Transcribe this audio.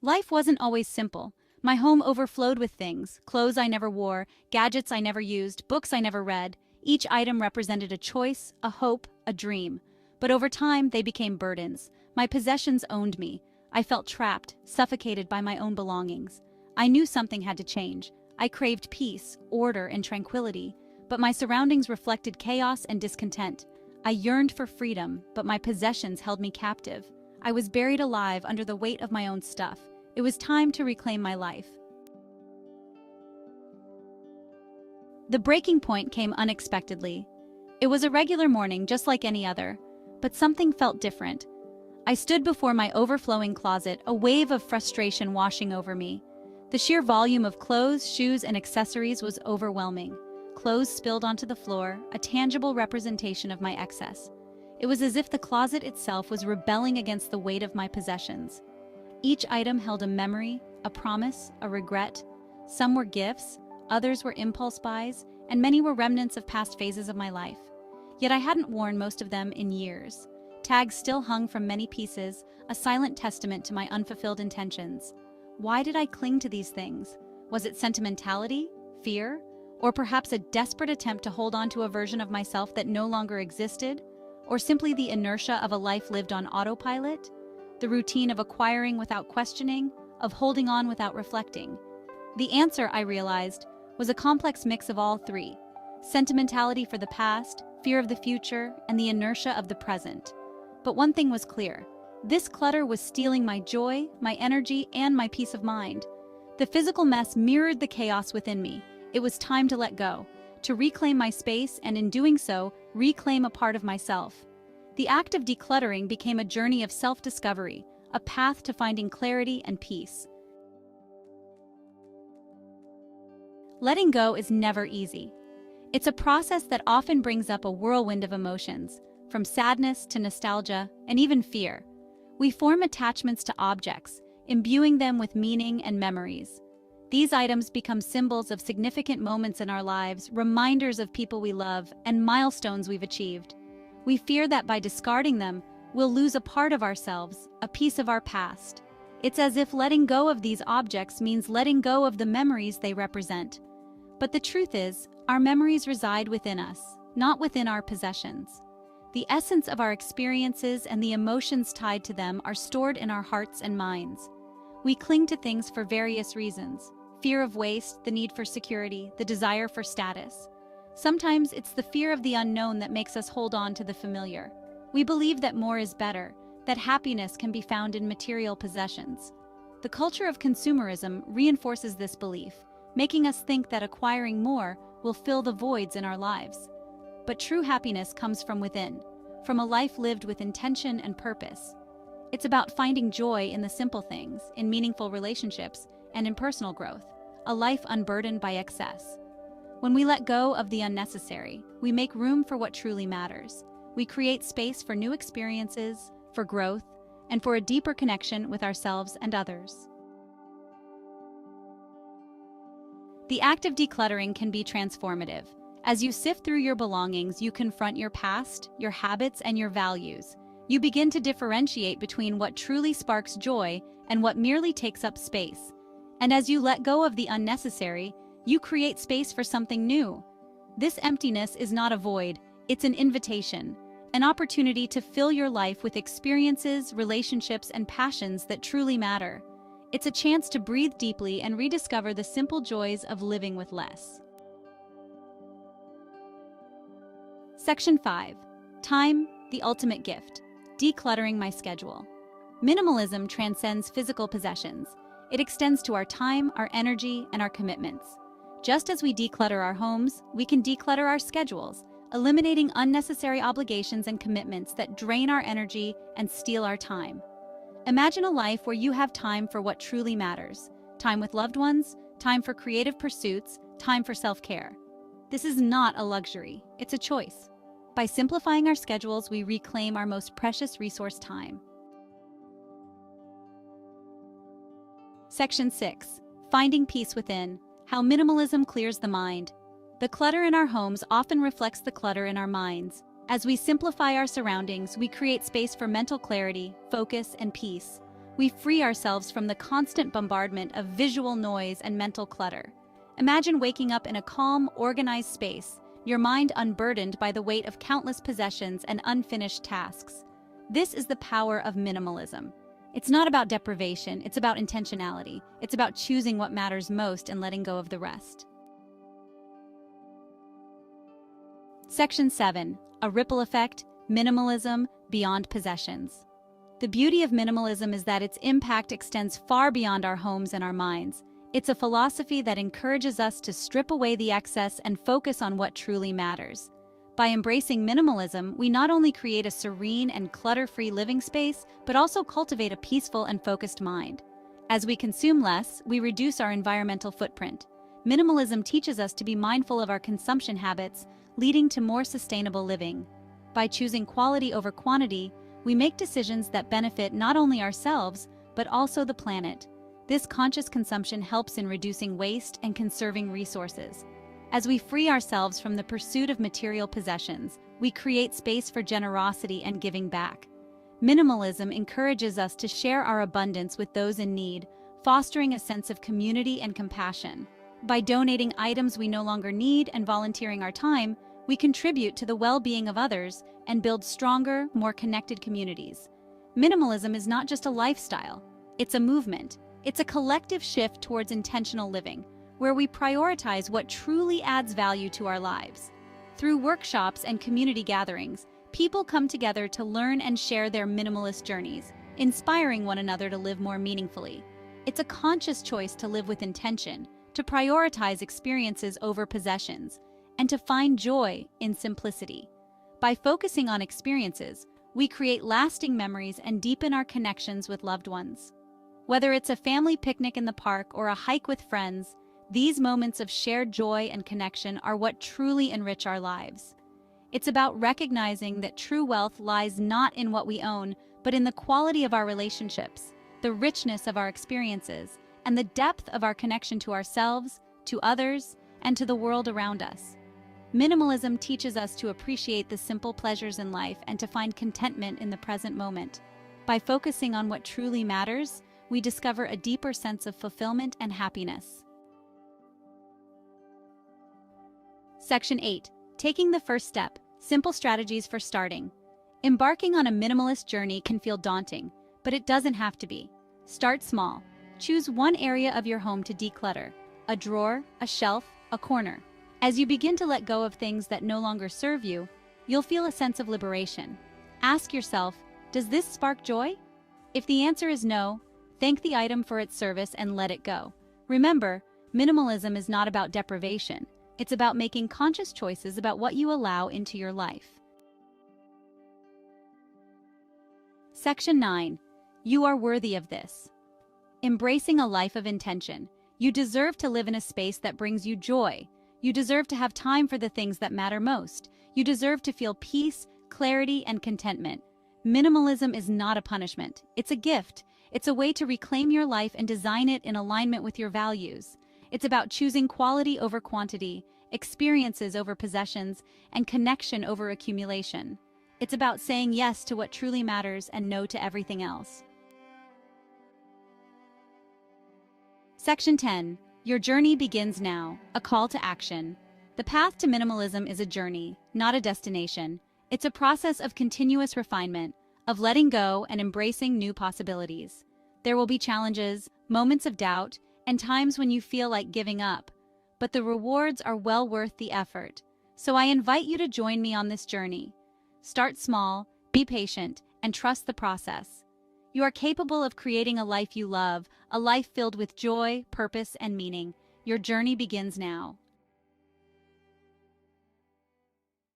Life wasn't always simple. My home overflowed with things: clothes I never wore, gadgets I never used, books I never read. Each item represented a choice, a hope, a dream. But over time, they became burdens. My possessions owned me. I felt trapped, suffocated by my own belongings. I knew something had to change. I craved peace, order, and tranquility. But my surroundings reflected chaos and discontent. I yearned for freedom, but my possessions held me captive. I was buried alive under the weight of my own stuff. It was time to reclaim my life. The breaking point came unexpectedly. It was a regular morning, just like any other, but something felt different. I stood before my overflowing closet, a wave of frustration washing over me. The sheer volume of clothes, shoes, and accessories was overwhelming. Clothes spilled onto the floor, a tangible representation of my excess. It was as if the closet itself was rebelling against the weight of my possessions. Each item held a memory, a promise, a regret. Some were gifts, others were impulse buys, and many were remnants of past phases of my life. Yet I hadn't worn most of them in years. Tags still hung from many pieces, a silent testament to my unfulfilled intentions. Why did I cling to these things? Was it sentimentality, fear, or perhaps a desperate attempt to hold on to a version of myself that no longer existed? Or simply the inertia of a life lived on autopilot? The routine of acquiring without questioning, of holding on without reflecting? The answer, I realized, was a complex mix of all three: sentimentality for the past, fear of the future, and the inertia of the present. But one thing was clear: this clutter was stealing my joy, my energy, and my peace of mind. The physical mess mirrored the chaos within me. It was time to let go, to reclaim my space, and in doing so, reclaim a part of myself. The act of decluttering became a journey of self-discovery, a path to finding clarity and peace. Letting go is never easy. It's a process that often brings up a whirlwind of emotions, from sadness to nostalgia and even fear. We form attachments to objects, imbuing them with meaning and memories. These items become symbols of significant moments in our lives, reminders of people we love, and milestones we've achieved. We fear that by discarding them, we'll lose a part of ourselves, a piece of our past. It's as if letting go of these objects means letting go of the memories they represent. But the truth is, our memories reside within us, not within our possessions. The essence of our experiences and the emotions tied to them are stored in our hearts and minds. We cling to things for various reasons: fear of waste, the need for security, the desire for status. Sometimes it's the fear of the unknown that makes us hold on to the familiar. We believe that more is better, that happiness can be found in material possessions. The culture of consumerism reinforces this belief, making us think that acquiring more will fill the voids in our lives. But true happiness comes from within, from a life lived with intention and purpose. It's about finding joy in the simple things, in meaningful relationships, and in personal growth, a life unburdened by excess. When we let go of the unnecessary, we make room for what truly matters. We create space for new experiences, for growth, and for a deeper connection with ourselves and others. The act of decluttering can be transformative. As you sift through your belongings, you confront your past, your habits, and your values. You begin to differentiate between what truly sparks joy and what merely takes up space. And as you let go of the unnecessary, you create space for something new. This emptiness is not a void, it's an invitation, an opportunity to fill your life with experiences, relationships, and passions that truly matter. It's a chance to breathe deeply and rediscover the simple joys of living with less. Section 5. Time, the ultimate gift. Decluttering my schedule. Minimalism transcends physical possessions. It extends to our time, our energy, and our commitments. Just as we declutter our homes, we can declutter our schedules, eliminating unnecessary obligations and commitments that drain our energy and steal our time. Imagine a life where you have time for what truly matters: time with loved ones, time for creative pursuits, time for self-care. This is not a luxury, it's a choice. By simplifying our schedules, we reclaim our most precious resource: time. Section 6. Finding peace within. How minimalism clears the mind. The clutter in our homes often reflects the clutter in our minds. As we simplify our surroundings, we create space for mental clarity, focus, and peace. We free ourselves from the constant bombardment of visual noise and mental clutter. Imagine waking up in a calm, organized space, your mind unburdened by the weight of countless possessions and unfinished tasks. This is the power of minimalism. It's not about deprivation, it's about intentionality. It's about choosing what matters most and letting go of the rest. Section 7. A ripple effect, minimalism beyond possessions. The beauty of minimalism is that its impact extends far beyond our homes and our minds. It's a philosophy that encourages us to strip away the excess and focus on what truly matters. By embracing minimalism, we not only create a serene and clutter-free living space, but also cultivate a peaceful and focused mind. As we consume less, we reduce our environmental footprint. Minimalism teaches us to be mindful of our consumption habits, leading to more sustainable living. By choosing quality over quantity, we make decisions that benefit not only ourselves, but also the planet. This conscious consumption helps in reducing waste and conserving resources. As we free ourselves from the pursuit of material possessions, we create space for generosity and giving back. Minimalism encourages us to share our abundance with those in need, fostering a sense of community and compassion. By donating items we no longer need and volunteering our time, we contribute to the well-being of others and build stronger, more connected communities. Minimalism is not just a lifestyle, it's a movement. It's a collective shift towards intentional living, where we prioritize what truly adds value to our lives. Through workshops and community gatherings, people come together to learn and share their minimalist journeys, inspiring one another to live more meaningfully. It's a conscious choice to live with intention, to prioritize experiences over possessions, and to find joy in simplicity. By focusing on experiences, we create lasting memories and deepen our connections with loved ones. Whether it's a family picnic in the park or a hike with friends, these moments of shared joy and connection are what truly enrich our lives. It's about recognizing that true wealth lies not in what we own, but in the quality of our relationships, the richness of our experiences, and the depth of our connection to ourselves, to others, and to the world around us. Minimalism teaches us to appreciate the simple pleasures in life and to find contentment in the present moment. By focusing on what truly matters, we discover a deeper sense of fulfillment and happiness. Section 8. Taking the first step. Simple strategies for starting. Embarking on a minimalist journey can feel daunting, but it doesn't have to be. Start small. Choose one area of your home to declutter: a drawer, a shelf, a corner. As you begin to let go of things that no longer serve you, you'll feel a sense of liberation. Ask yourself, does this spark joy? If the answer is no, thank the item for its service and let it go. Remember, minimalism is not about deprivation. It's about making conscious choices about what you allow into your life. Section 9. You are worthy of this. Embracing a life of intention. You deserve to live in a space that brings you joy. You deserve to have time for the things that matter most. You deserve to feel peace, clarity, and contentment. Minimalism is not a punishment. It's a gift. It's a way to reclaim your life and design it in alignment with your values. It's about choosing quality over quantity, experiences over possessions, and connection over accumulation. It's about saying yes to what truly matters and no to everything else. Section 10. Your journey begins now. A call to action. The path to minimalism is a journey, not a destination. It's a process of continuous refinement, of letting go and embracing new possibilities. There will be challenges, moments of doubt, and times when you feel like giving up, but the rewards are well worth the effort. So I invite you to join me on this journey. Start small, be patient, and trust the process. You are capable of creating a life you love, a life filled with joy, purpose, and meaning. Your journey begins now.